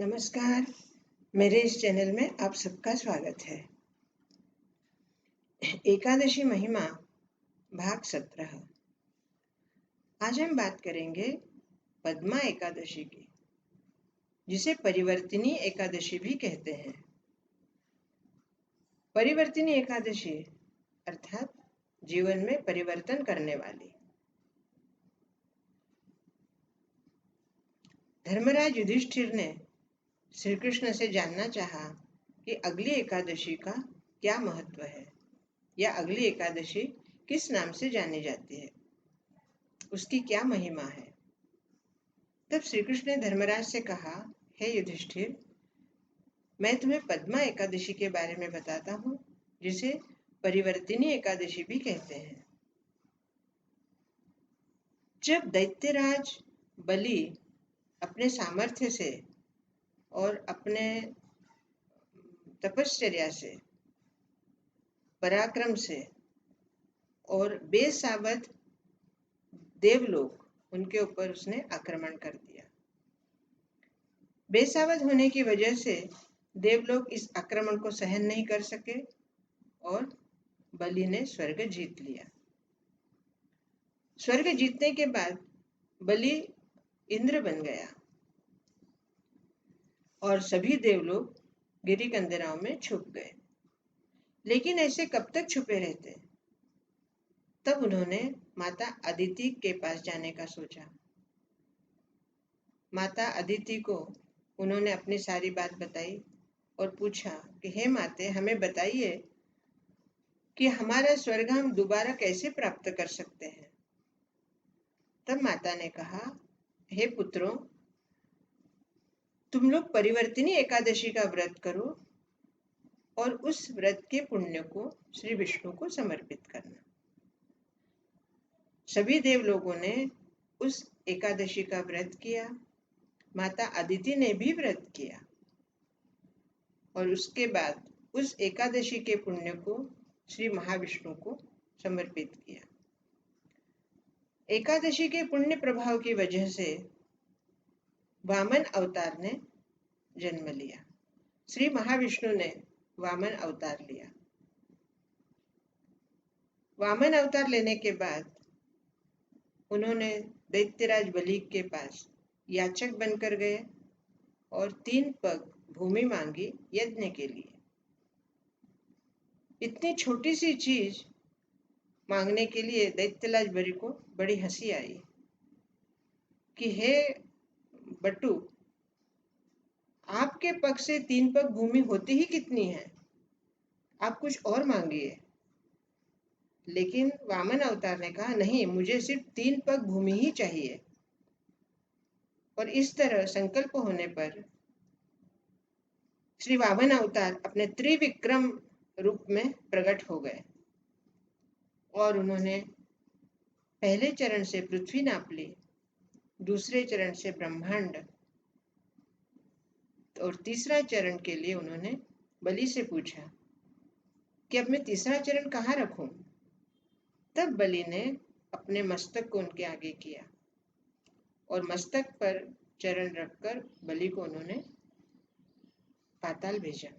नमस्कार, मेरे इस चैनल में आप सबका स्वागत है। एकादशी महिमा भाग 17। आज हम बात करेंगे पद्मा एकादशी की, जिसे परिवर्तिनी एकादशी भी कहते हैं। परिवर्तिनी एकादशी अर्थात जीवन में परिवर्तन करने वाली। धर्मराज युधिष्ठिर ने श्री कृष्ण से जानना चाहा कि अगली एकादशी का क्या महत्व है या अगली एकादशी किस नाम से जानी जाती है, उसकी क्या महिमा है। तब श्री कृष्ण ने धर्मराज से कहा, हे युधिष्ठिर, मैं तुम्हें पद्मा एकादशी के बारे में बताता हूँ, जिसे परिवर्तिनी एकादशी भी कहते हैं। जब दैत्यराज बलि अपने सामर्थ्य से और अपने तपश्चर्या से, पराक्रम से और बेसावध देवलोक उनके ऊपर उसने आक्रमण कर दिया। बेसावध होने की वजह से देवलोक इस आक्रमण को सहन नहीं कर सके और बलि ने स्वर्ग जीत लिया। स्वर्ग जीतने के बाद बलि इंद्र बन गया और सभी देवलोग गिरी कंदराओं में छुप गए। लेकिन ऐसे कब तक छुपे रहते? तब उन्होंने माता अदिति के पास जाने का सोचा। माता अदिति को उन्होंने अपनी सारी बात बताई और पूछा कि हे माते, हमें बताइए कि हमारा स्वर्ग हम दोबारा कैसे प्राप्त कर सकते हैं। तब माता ने कहा, हे पुत्रों, तुम लोग परिवर्तिनी एकादशी का व्रत करो और उस व्रत के पुण्य को श्री विष्णु को समर्पित करना। सभी देवलोगों ने उस एकादशी का व्रत किया। माता अदिति ने भी व्रत किया और उसके बाद उस एकादशी के पुण्य को श्री महाविष्णु को समर्पित किया। एकादशी के पुण्य प्रभाव की वजह से वामन अवतार ने जन्म लिया। श्री महाविष्णु ने वामन अवतार लिया। वामन अवतार लेने के बाद उन्होंने दैत्यराज बलि के पास याचक बनकर गए और 3 पग भूमि मांगी यज्ञ के लिए। इतनी छोटी सी चीज मांगने के लिए दैत्यराज बलि को बड़ी हंसी आई कि हे बटू, आपके पग से 3 पग भूमि होती ही कितनी है, आप कुछ और मांगिए। लेकिन वामन अवतार ने कहा, नहीं, मुझे सिर्फ 3 पग भूमि ही चाहिए। और इस तरह संकल्प होने पर श्री वामन अवतार अपने त्रिविक्रम रूप में प्रकट हो गए और उन्होंने पहले चरण से पृथ्वी नाप ली, दूसरे चरण से ब्रह्मांड और तीसरा चरण के लिए उन्होंने बलि से पूछा कि अब मैं तीसरा चरण कहाँ रखूं। तब बलि ने अपने मस्तक को उनके आगे किया और मस्तक पर चरण रखकर बलि को उन्होंने पाताल भेजा।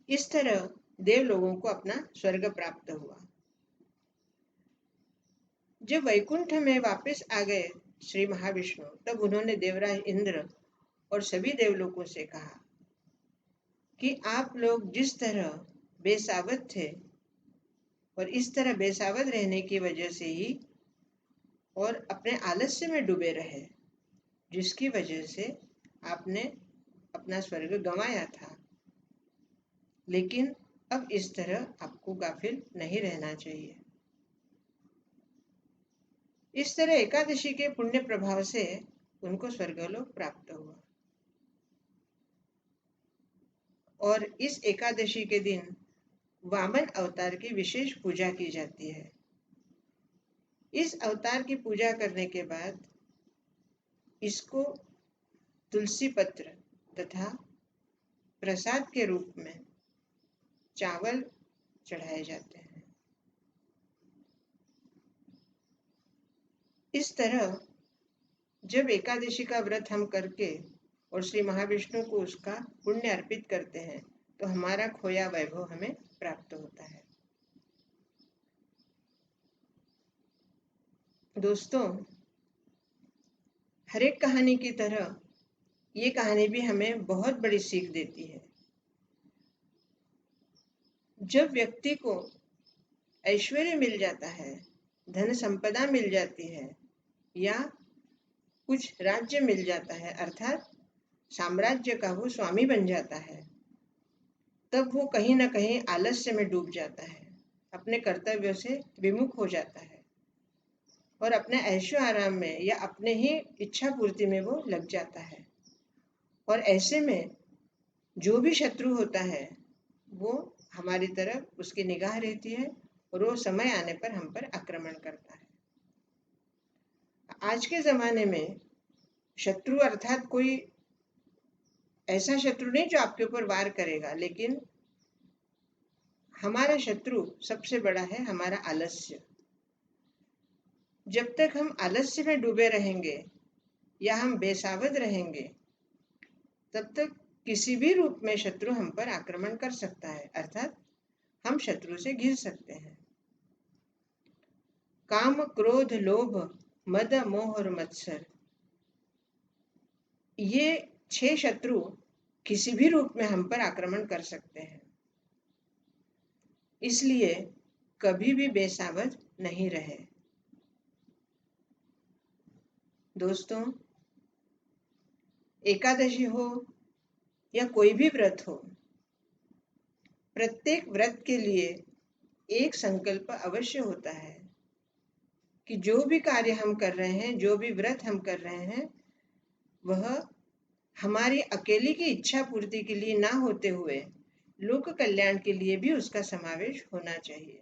इस तरह देव लोगों को अपना स्वर्ग प्राप्त हुआ। जब वैकुंठ में वापस आ गए श्री महाविष्णु, तब उन्होंने देवराज इंद्र और सभी देवलोकों से कहा कि आप लोग जिस तरह बेसावध थे और इस तरह बेसावध रहने की वजह से ही और अपने आलस्य में डूबे रहे, जिसकी वजह से आपने अपना स्वर्ग गंवाया था। लेकिन अब इस तरह आपको गाफिल नहीं रहना चाहिए। इस तरह एकादशी के पुण्य प्रभाव से उनको स्वर्गलोक प्राप्त हुआ। और इस एकादशी के दिन वामन अवतार की विशेष पूजा की जाती है। इस अवतार की पूजा करने के बाद इसको तुलसी पत्र तथा प्रसाद के रूप में चावल चढ़ाए जाते हैं। इस तरह जब एकादशी का व्रत हम करके और श्री महाविष्णु को उसका पुण्य अर्पित करते हैं तो हमारा खोया वैभव हमें प्राप्त होता है। दोस्तों, हर एक कहानी की तरह ये कहानी भी हमें बहुत बड़ी सीख देती है। जब व्यक्ति को ऐश्वर्य मिल जाता है, धन संपदा मिल जाती है या कुछ राज्य मिल जाता है, अर्थात साम्राज्य का वो स्वामी बन जाता है, तब वो कहीं ना कहीं आलस्य में डूब जाता है, अपने कर्तव्यों से विमुख हो जाता है और अपने ऐशो आराम में या अपने ही इच्छा पूर्ति में वो लग जाता है। और ऐसे में जो भी शत्रु होता है वो हमारी तरफ उसकी निगाह रहती है और वो समय आने पर हम पर आक्रमण करता है। आज के ज़माने में शत्रु अर्थात कोई ऐसा शत्रु नहीं जो आपके ऊपर वार करेगा, लेकिन हमारा शत्रु सबसे बड़ा है हमारा आलस्य। जब तक हम आलस्य में डूबे रहेंगे या हम बेसावध रहेंगे, तब तक किसी भी रूप में शत्रु हम पर आक्रमण कर सकता है, अर्थात हम शत्रु से घिर सकते हैं। काम, क्रोध, लोभ, मद, मोह और मत्सर, ये 6 शत्रु किसी भी रूप में हम पर आक्रमण कर सकते हैं। इसलिए कभी भी बेसावध नहीं रहे। दोस्तों, एकादशी हो या कोई भी व्रत हो, प्रत्येक व्रत के लिए एक संकल्प अवश्य होता है कि जो भी कार्य हम कर रहे हैं, जो भी व्रत हम कर रहे हैं, वह हमारी अकेली की इच्छा पूर्ति के लिए ना होते हुए लोक कल्याण के लिए भी उसका समावेश होना चाहिए।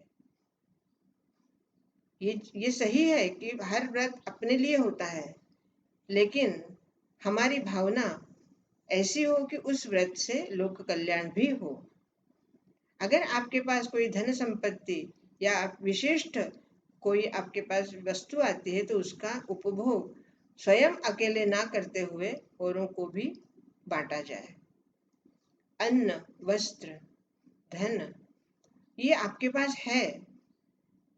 ये सही है कि हर व्रत अपने लिए होता है, लेकिन हमारी भावना ऐसी हो कि उस व्रत से लोक कल्याण भी हो। अगर आपके पास कोई धन संपत्ति या विशिष्ट कोई आपके पास वस्तु आती है तो उसका उपभोग स्वयं अकेले ना करते हुए औरों को भी बांटा जाए। अन्न, वस्त्र, धन, ये आपके पास है,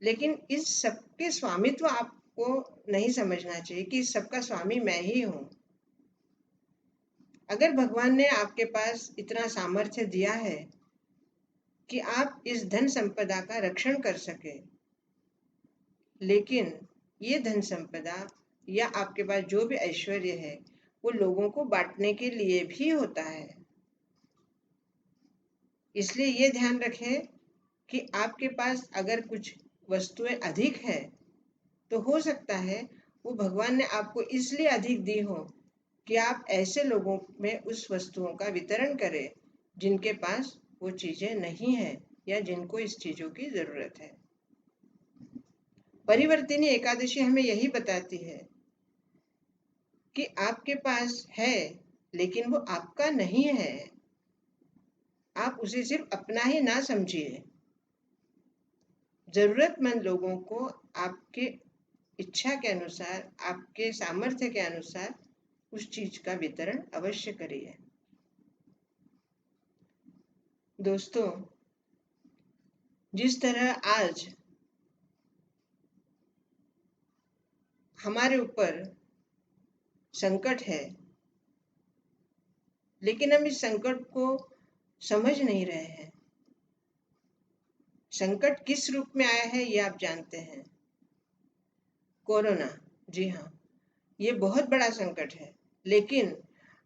लेकिन इस सबके स्वामित्व आपको नहीं समझना चाहिए कि इस सबका स्वामी मैं ही हूं। अगर भगवान ने आपके पास इतना सामर्थ्य दिया है कि आप इस धन संपदा का रक्षण कर सके, लेकिन ये धन संपदा या आपके पास जो भी ऐश्वर्य है वो लोगों को बांटने के लिए भी होता है। इसलिए ये ध्यान रखें कि आपके पास अगर कुछ वस्तुएं अधिक है तो हो सकता है वो भगवान ने आपको इसलिए अधिक दी हो कि आप ऐसे लोगों में उस वस्तुओं का वितरण करें जिनके पास वो चीजें नहीं है या जिनको इस चीजों की जरूरत है। परिवर्तिनी एकादशी हमें यही बताती है कि आपके पास है लेकिन वो आपका नहीं है। आप उसे सिर्फ अपना ही ना समझिए। जरूरतमंद लोगों को आपके इच्छा के अनुसार, आपके सामर्थ्य के अनुसार उस चीज का वितरण अवश्य करिए। दोस्तों, जिस तरह आज हमारे ऊपर संकट है, लेकिन हम इस संकट को समझ नहीं रहे हैं। संकट किस रूप में आया है ये आप जानते हैं, कोरोना। जी हाँ, ये बहुत बड़ा संकट है, लेकिन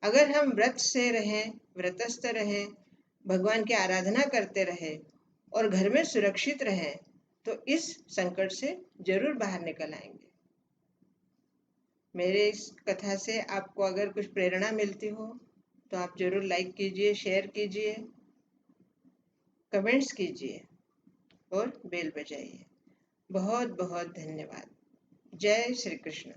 अगर हम व्रत से रहें, व्रतस्थ रहें, भगवान की आराधना करते रहें और घर में सुरक्षित रहें तो इस संकट से जरूर बाहर निकल आएंगे। मेरे इस कथा से आपको अगर कुछ प्रेरणा मिलती हो तो आप जरूर लाइक कीजिए, शेयर कीजिए, कमेंट्स कीजिए और बेल बजाइए। बहुत बहुत धन्यवाद। जय श्री कृष्ण।